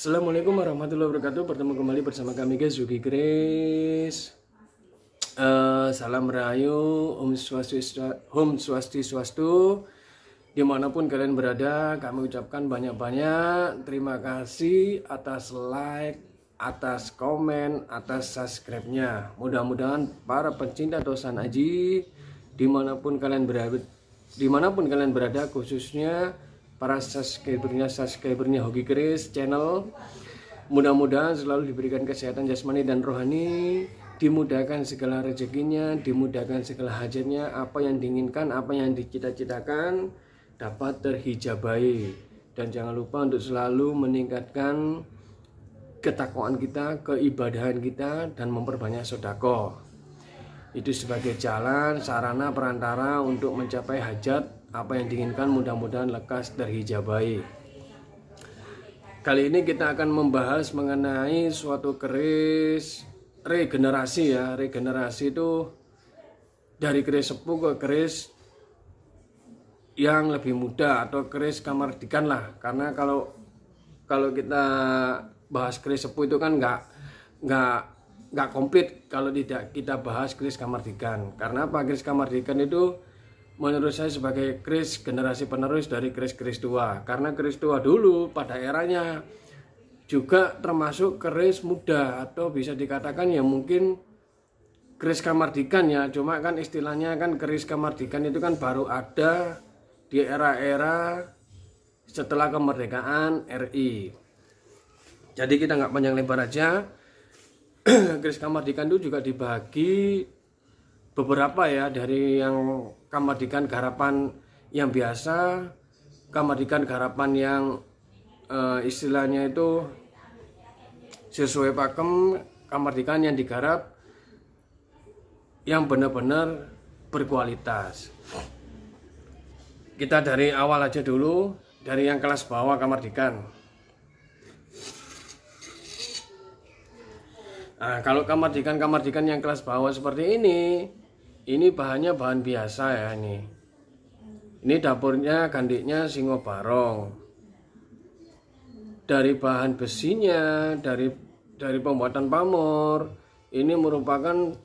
Assalamualaikum warahmatullahi wabarakatuh. Bertemu kembali bersama kami guys, Yuki Grace. Salam Rahayu, Om Swastiastu. Dimanapun kalian berada, kami ucapkan banyak-banyak terima kasih atas like, atas komen, atas subscribe-nya. Mudah-mudahan para pencinta Tosan Aji dimanapun kalian berada, khususnya para subscribernya Hoki Grace channel, mudah-mudahan selalu diberikan kesehatan jasmani dan rohani, dimudahkan segala rezekinya, dimudahkan segala hajatnya, apa yang diinginkan, apa yang dicita-citakan dapat terhijabai. Dan jangan lupa untuk selalu meningkatkan ketakwaan kita, keibadahan kita, dan memperbanyak sedekah. Itu sebagai jalan, sarana, perantara untuk mencapai hajat. Apa yang diinginkan mudah-mudahan lekas terhijabai. Kali ini kita akan membahas mengenai suatu keris regenerasi ya. Regenerasi itu dari keris sepuh ke keris yang lebih muda atau keris kamardikan lah. Karena kalau kita bahas keris sepuh itu kan nggak komplit kalau tidak kita bahas keris kamardikan. Karena apa? Keris kamardikan itu menurut saya sebagai keris generasi penerus dari keris-keris tua. Karena keris tua dulu pada eranya juga termasuk keris muda, atau bisa dikatakan ya mungkin keris kamardikan ya. Cuma kan istilahnya kan keris kamardikan itu kan baru ada di era-era setelah kemerdekaan RI. Jadi kita nggak panjang lebar aja. Keris kamardikan itu juga dibagi beberapa ya, dari yang kamardikan garapan yang biasa, kamardikan garapan yang istilahnya itu sesuai pakem, kamardikan yang digarap yang benar-benar berkualitas. Kita dari awal aja dulu, dari yang kelas bawah kamardikan. Nah, kalau kamardikan yang kelas bawah seperti ini bahannya bahan biasa ya ini. Ini dapurnya gandiknya Singo Barong. Dari bahan besinya, dari pembuatan pamor, ini merupakan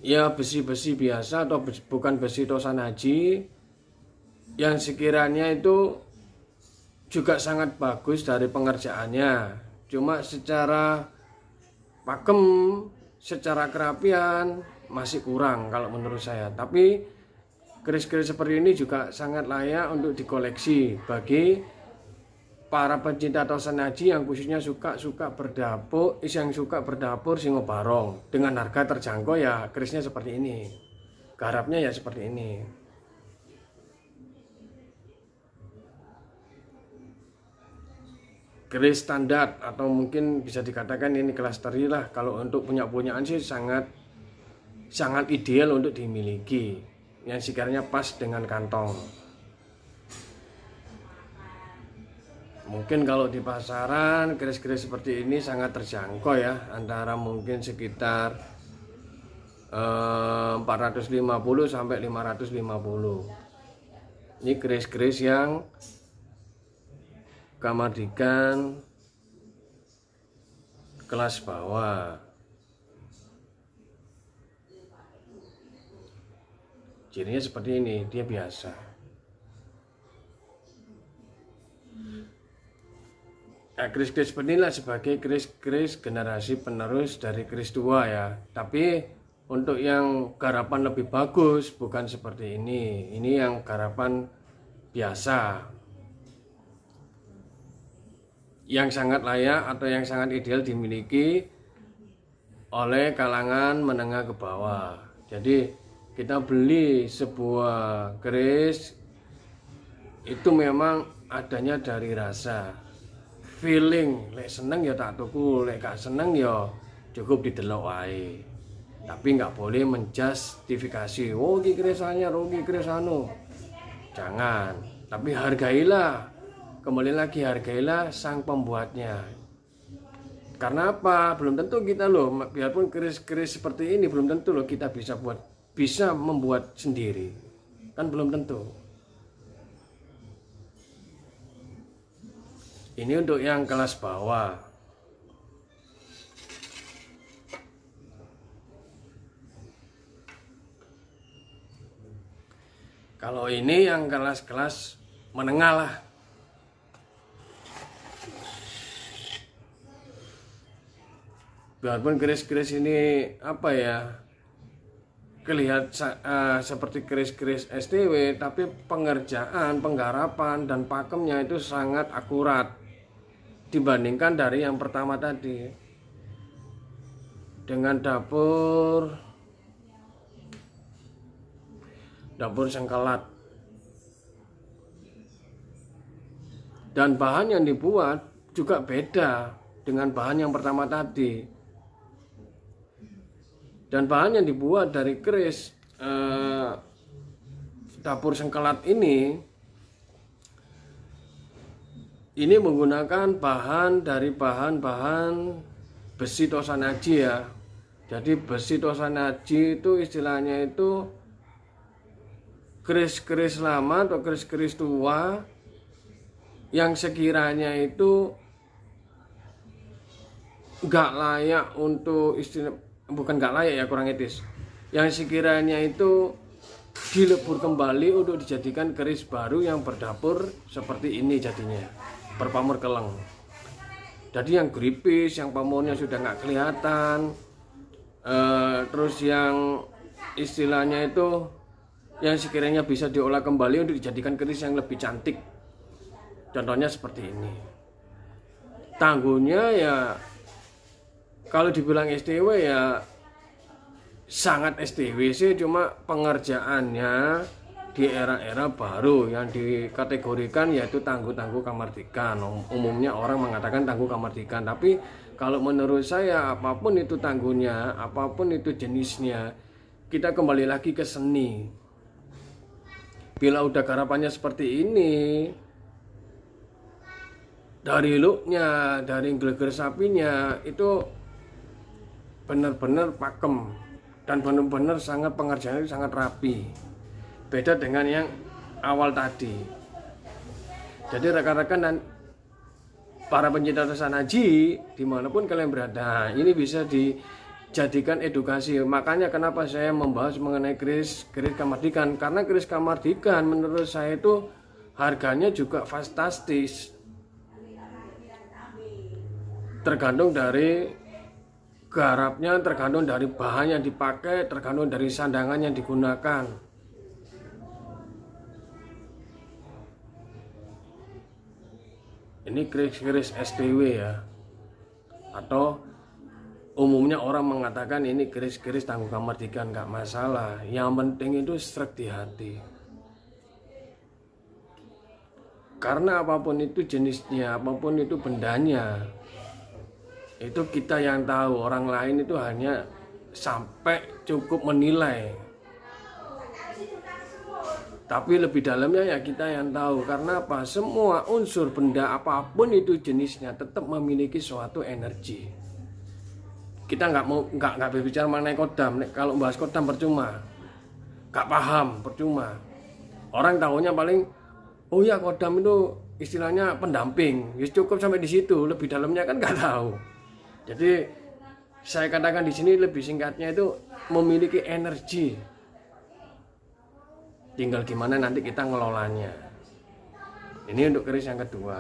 ya besi-besi biasa atau bukan besi Tosan Aji, yang sekiranya itu juga sangat bagus dari pengerjaannya. Cuma secara pakem, secara kerapian masih kurang kalau menurut saya. Tapi keris-keris seperti ini juga sangat layak untuk dikoleksi bagi para pencinta Tosan Aji yang khususnya suka berdapur Singo Barong dengan harga terjangkau ya. Kerisnya seperti ini, garapnya ya seperti ini. Keris standar atau mungkin bisa dikatakan ini kelas teri lah. Kalau untuk punyaan sih sangat ideal untuk dimiliki, yang sekiranya pas dengan kantong. Mungkin kalau di pasaran keris-keris seperti ini sangat terjangkau ya, antara mungkin sekitar 450 sampai 550. Ini keris-keris yang kamardikan kelas bawah. Cirinya seperti ini, dia biasa. Nah, keris-keris seperti inilah sebagai keris-keris generasi penerus dari keris tua ya. Tapi untuk yang garapan lebih bagus bukan seperti ini. Ini yang garapan biasa, yang sangat layak atau yang sangat ideal dimiliki oleh kalangan menengah ke bawah. Jadi kita beli sebuah keris itu memang adanya dari rasa, feeling. Lek seneng ya tak tuku, lek gak seneng ya cukup didelok wae. Tapi nggak boleh menjustifikasi, oh iki keris anyar, oh iki keris anu. Jangan, tapi hargailah. Kembali lagi, hargailah sang pembuatnya. Karena apa? Belum tentu kita loh, biarpun keris-keris seperti ini belum tentu loh kita bisa membuat sendiri. Kan belum tentu. Ini untuk yang kelas bawah. Kalau ini yang kelas-kelas menengah lah. Biarpun keris-keris ini apa ya, kelihatan seperti keris-keris STW, tapi pengerjaan, penggarapan, dan pakemnya itu sangat akurat dibandingkan dari yang pertama tadi. Dengan dapur sengkelat, dan bahan yang dibuat juga beda dengan bahan yang pertama tadi. Dan bahan yang dibuat dari keris dapur sengkelat ini menggunakan bahan dari bahan-bahan besi tosanaji ya. Jadi besi tosanaji itu istilahnya itu keris-keris lama atau keris-keris tua yang sekiranya itu nggak layak untuk bukan nggak layak ya, kurang etis, yang sekiranya itu dilebur kembali untuk dijadikan keris baru yang berdapur seperti ini jadinya, berpamor keleng. Jadi yang gripis, yang pamornya sudah nggak kelihatan, terus yang istilahnya itu yang sekiranya bisa diolah kembali untuk dijadikan keris yang lebih cantik. Contohnya seperti ini. Tangguhnya ya kalau dibilang STW ya sangat STW sih, cuma pengerjaannya di era-era baru yang dikategorikan yaitu tangguh-tangguh kamardikan. Umumnya orang mengatakan tangguh kamardikan, tapi kalau menurut saya apapun itu tangguhnya, apapun itu jenisnya, kita kembali lagi ke seni. Bila udah garapannya seperti ini, dari looknya, dari geleger sapinya itu benar-benar pakem dan benar-benar sangat pengerjaannya sangat rapi. Beda dengan yang awal tadi. Jadi rekan-rekan dan para pencinta tosanaji dimanapun kalian berada, ini bisa dijadikan edukasi. Makanya kenapa saya membahas mengenai keris kamardikan, karena keris kamardikan menurut saya itu harganya juga fantastis. Tergantung dari garapnya, tergantung dari bahan yang dipakai, tergantung dari sandangan yang digunakan. Ini keris-keris STW ya, atau umumnya orang mengatakan ini keris-keris tangguh kamardikan, nggak masalah. Yang penting itu sreg di hati. Karena apapun itu jenisnya, apapun itu bendanya, itu kita yang tahu, orang lain itu hanya sampai cukup menilai. Tapi lebih dalamnya ya kita yang tahu. Karena apa? Semua unsur benda apapun itu jenisnya tetap memiliki suatu energi. Kita nggak berbicara mengenai kodam. Kalau bahas kodam percuma, nggak paham percuma. Orang tahunya paling, oh ya kodam itu istilahnya pendamping. Ya cukup sampai di situ. Lebih dalamnya kan nggak tahu. Jadi saya katakan di sini lebih singkatnya itu memiliki energi. Tinggal gimana nanti kita ngelolanya. Ini untuk keris yang kedua.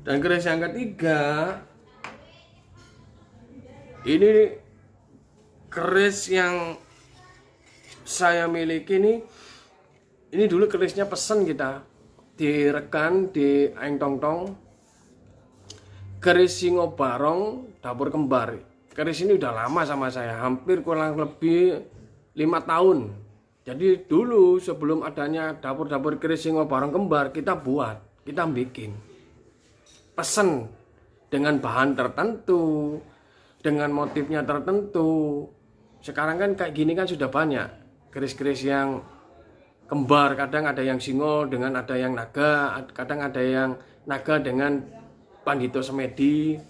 Dan keris yang ketiga, ini keris yang saya miliki ini dulu kerisnya pesen kita direkan di Aeng Tong Tong, keris Singo Barong dapur kembar. Keris ini udah lama sama saya, hampir kurang lebih 5 tahun. Jadi dulu sebelum adanya dapur-dapur keris Singo Barong kembar, kita bikin pesen dengan bahan tertentu, dengan motifnya tertentu. Sekarang kan kayak gini kan sudah banyak keris-keris yang kembar, kadang ada yang singo dengan ada yang naga, kadang ada yang naga dengan pandito semedi.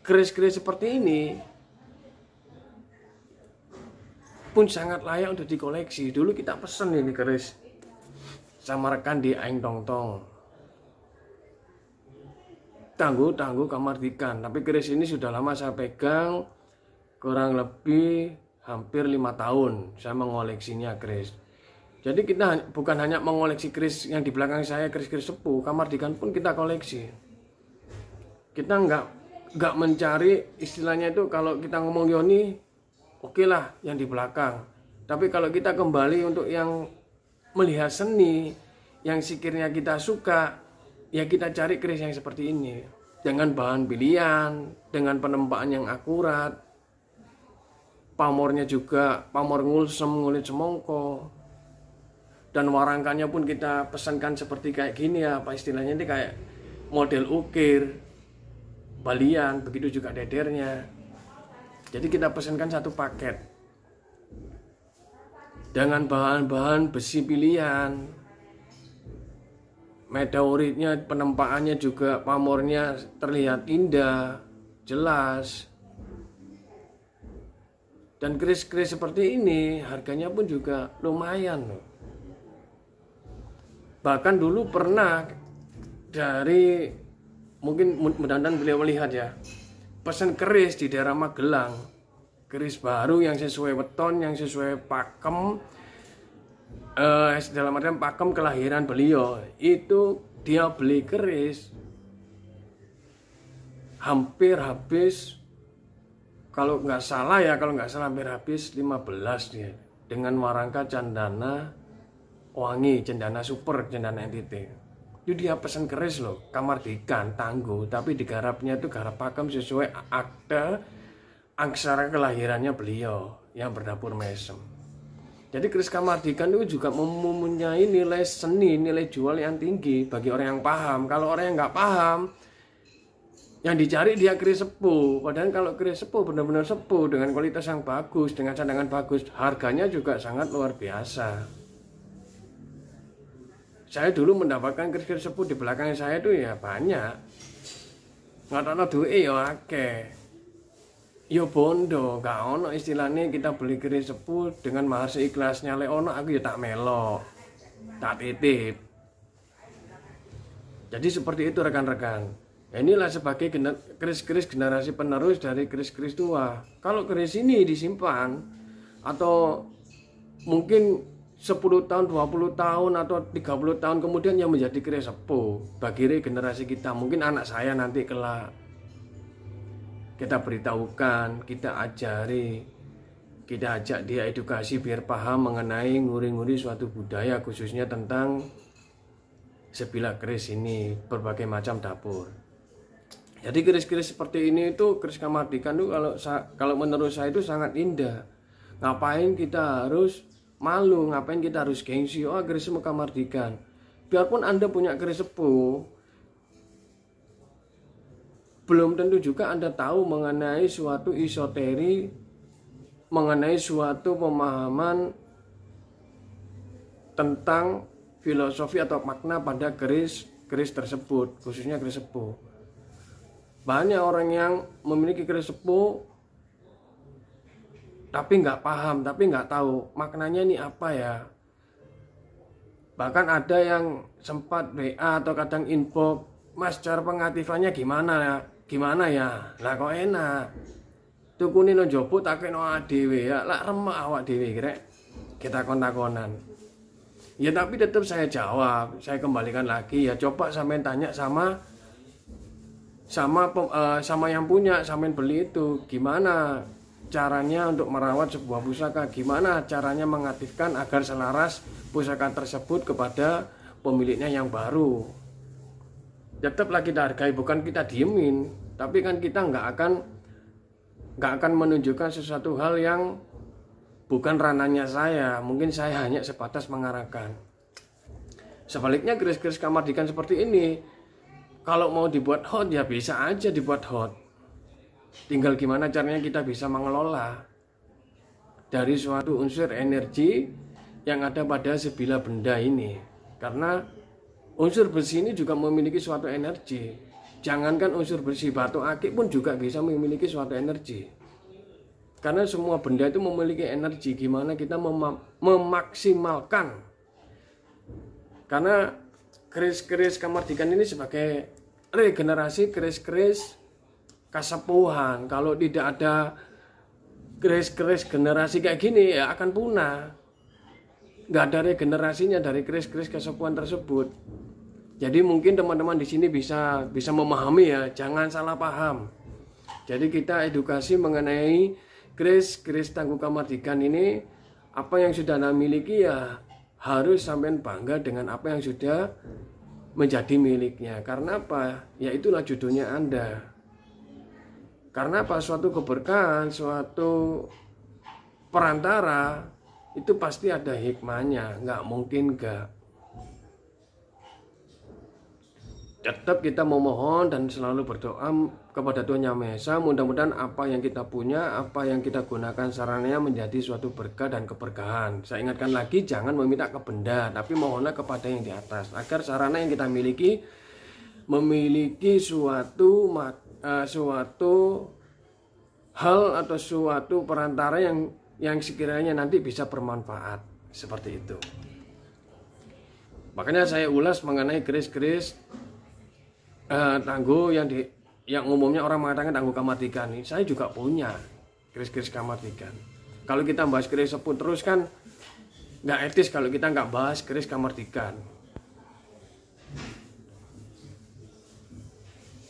Keris-keris seperti ini pun sangat layak untuk dikoleksi. Dulu kita pesen ini keris sama rekan di Aeng Tong Tong. tangguh kemerdekaan. Tapi keris ini sudah lama saya pegang, kurang lebih hampir 5 tahun saya mengoleksinya keris. Jadi kita bukan hanya mengoleksi keris yang di belakang saya, keris-keris sepuh, kemerdekaan pun kita koleksi. Kita nggak mencari istilahnya itu, kalau kita ngomong Yoni, oke lah yang di belakang. Tapi kalau kita kembali untuk yang melihat seni, yang sekiranya kita suka, ya kita cari keris yang seperti ini. Dengan bahan pilihan, dengan penempaan yang akurat, pamornya juga pamor ngulsem, ngulit semongko, dan warangkannya pun kita pesankan seperti kayak gini ya, apa istilahnya ini, kayak model ukir, balian, begitu juga dedernya. Jadi kita pesankan satu paket dengan bahan-bahan besi pilihan, meteoritnya, penempaannya juga, pamornya terlihat indah, jelas. Dan keris-keris seperti ini harganya pun juga lumayan loh. Bahkan dulu pernah dari, mungkin mudah-mudahan beliau melihat ya, pesan keris di daerah Magelang, keris baru yang sesuai weton, yang sesuai pakem, dalam artian pakem kelahiran beliau. Itu dia beli keris hampir habis, kalau nggak salah hampir habis 15 dia, dengan warangka cendana wangi, cendana super, cendana entity. Itu dia pesan keris loh, kemerdekaan, tangguh, tapi digarapnya itu garap pakem sesuai akte aksara kelahirannya beliau yang berdapur mesem. Jadi keris kemerdekaan itu juga mempunyai nilai seni, nilai jual yang tinggi bagi orang yang paham. Kalau orang yang nggak paham, yang dicari dia keris sepuh. Padahal kalau keris sepuh benar-benar sepuh dengan kualitas yang bagus, dengan cadangan bagus, harganya juga sangat luar biasa. Saya dulu mendapatkan keris-keris sepuh di belakang saya itu ya banyak. Ngatana duwe ya akeh. Yo bondo, gak ono istilahnya kita beli keris sepuh dengan mahar seikhlasnya. Lek ono aku ya tak melok, tak titip. Jadi seperti itu rekan-rekan. Inilah sebagai keris-keris generasi penerus dari keris-keris tua. Kalau keris ini disimpan, atau mungkin 10 tahun, 20 tahun, atau 30 tahun kemudian yang menjadi keris sepuh bagi generasi kita. Mungkin anak saya nanti kelak, kita beritahukan, kita ajari, kita ajak dia edukasi biar paham mengenai nguri-nguri suatu budaya, khususnya tentang sebilah keris ini, berbagai macam dapur. Jadi keris-keris seperti ini itu, keris kemerdekaan itu kalau menurut saya itu sangat indah. Ngapain kita harus malu, ngapain kita harus gengsi, oh keris kemerdekaan. Biarpun Anda punya keris sepuh, belum tentu juga Anda tahu mengenai suatu esoteri, mengenai suatu pemahaman tentang filosofi atau makna pada keris tersebut, khususnya keris sepuh. Banyak orang yang memiliki keris sepuh tapi nggak paham, tapi nggak tahu maknanya ini apa ya. Bahkan ada yang sempat WA atau kadang inbox, Mas, cara pengaktifannya gimana ya? Lah kok enak. Tukune no jopo tak kena dhewe ya, lak remek awak dhewe rek. Kita kontak-konan. Ya tapi tetap saya jawab, saya kembalikan lagi ya, coba sampean tanya sama yang punya, sampean beli itu gimana caranya untuk merawat sebuah pusaka, gimana caranya mengaktifkan agar selaras pusaka tersebut kepada pemiliknya yang baru. Tetaplah kita hargai, bukan kita diemin, tapi kan kita nggak akan menunjukkan sesuatu hal yang bukan ranahnya saya. Mungkin saya hanya sebatas mengarahkan. Sebaliknya keris-keris kemerdekaan seperti ini, kalau mau dibuat hot ya bisa aja dibuat hot. Tinggal gimana caranya kita bisa mengelola dari suatu unsur energi yang ada pada sebilah benda ini. Karena unsur besi ini juga memiliki suatu energi. Jangankan unsur besi, batu akik pun juga bisa memiliki suatu energi. Karena semua benda itu memiliki energi. Gimana kita memaksimalkan. Karena keris-keris kemerdekaan ini sebagai regenerasi keris-keris kesepuhan. Kalau tidak ada keris-keris generasi kayak gini ya akan punah. Nggak ada regenerasinya dari keris-keris kesepuhan tersebut. Jadi mungkin teman-teman di sini bisa memahami ya, jangan salah paham. Jadi kita edukasi mengenai keris Tangguh Kamardikan ini, apa yang sudah Anda miliki ya harus sampai bangga dengan apa yang sudah menjadi miliknya. Karena apa? Ya itulah judulnya Anda. Karena apa? Suatu keberkahan, suatu perantara itu pasti ada hikmahnya, nggak mungkin nggak. Tetap kita memohon dan selalu berdoa kepada Tuhan Yang Maha Esa, mudah-mudahan apa yang kita punya, apa yang kita gunakan sarannya menjadi suatu berkah dan keberkahan. Saya ingatkan lagi, jangan meminta ke benda, tapi mohonlah kepada yang di atas, agar sarana yang kita miliki memiliki suatu hal atau suatu perantara yang sekiranya nanti bisa bermanfaat, seperti itu. Makanya saya ulas mengenai keris-keris tangguh yang umumnya orang mengatakan Tangguh Kamardikan. Ini saya juga punya keris-keris Kamardikan. Kalau kita bahas keris sepuh terus kan nggak etis kalau kita nggak bahas keris Kamardikan.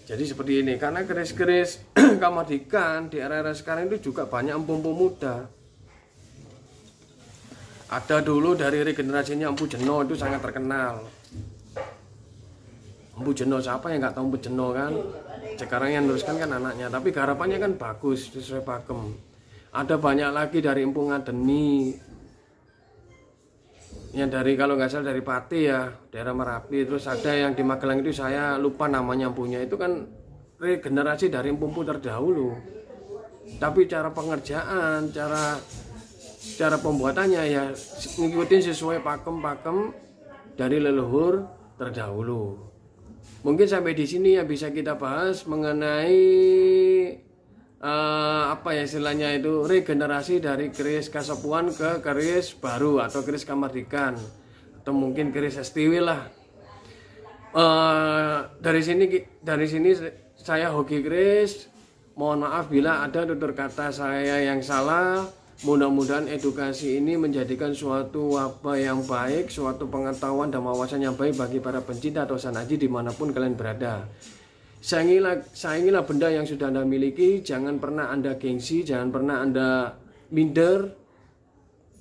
Jadi seperti ini, karena keris-keris Kamardikan di era-era sekarang itu juga banyak empu-empu muda. Ada dulu dari regenerasinya Empu Jeno, itu sangat terkenal. Empu Jeno, siapa yang nggak tahu Empu Jeno kan? Sekarang yang meneruskan kan anaknya, tapi garapannya kan bagus sesuai pakem. Ada banyak lagi dari Empu Ngadeni, yang dari kalau nggak salah dari Pati ya, daerah Merapi. Terus ada yang di Magelang itu saya lupa namanya empunya, itu kan regenerasi dari empu terdahulu. Tapi cara pengerjaan, cara pembuatannya ya ngikutin sesuai pakem-pakem dari leluhur terdahulu. Mungkin sampai di sini yang bisa kita bahas mengenai apa ya istilahnya itu, regenerasi dari keris Kasepuhan ke keris baru atau keris Kamardikan, atau mungkin keris Estiwi lah. Dari sini saya hoki keris. Mohon maaf bila ada tutur kata saya yang salah. Mudah-mudahan edukasi ini menjadikan suatu wabah yang baik, suatu pengetahuan dan wawasan yang baik bagi para pencinta atau sanaji dimanapun kalian berada. Sayangilah benda yang sudah Anda miliki, jangan pernah Anda gengsi, jangan pernah Anda minder.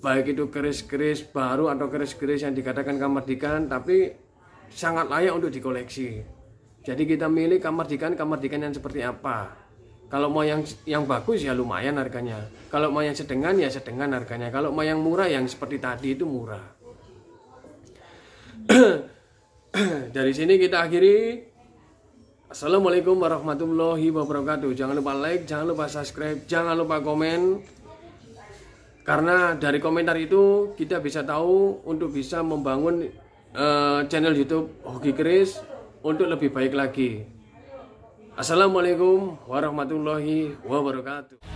Baik itu keris-keris baru atau keris-keris yang dikatakan Kamardikan, tapi sangat layak untuk dikoleksi. Jadi kita milih Kamardikan yang seperti apa. Kalau mau yang bagus ya lumayan harganya. Kalau mau yang sedengan ya sedengan harganya. Kalau mau yang murah yang seperti tadi itu murah. Dari sini kita akhiri. Assalamualaikum warahmatullahi wabarakatuh. Jangan lupa like, jangan lupa subscribe, jangan lupa komen. Karena dari komentar itu kita bisa tahu untuk bisa membangun channel YouTube Hoki Keris untuk lebih baik lagi. Assalamualaikum warahmatullahi wabarakatuh.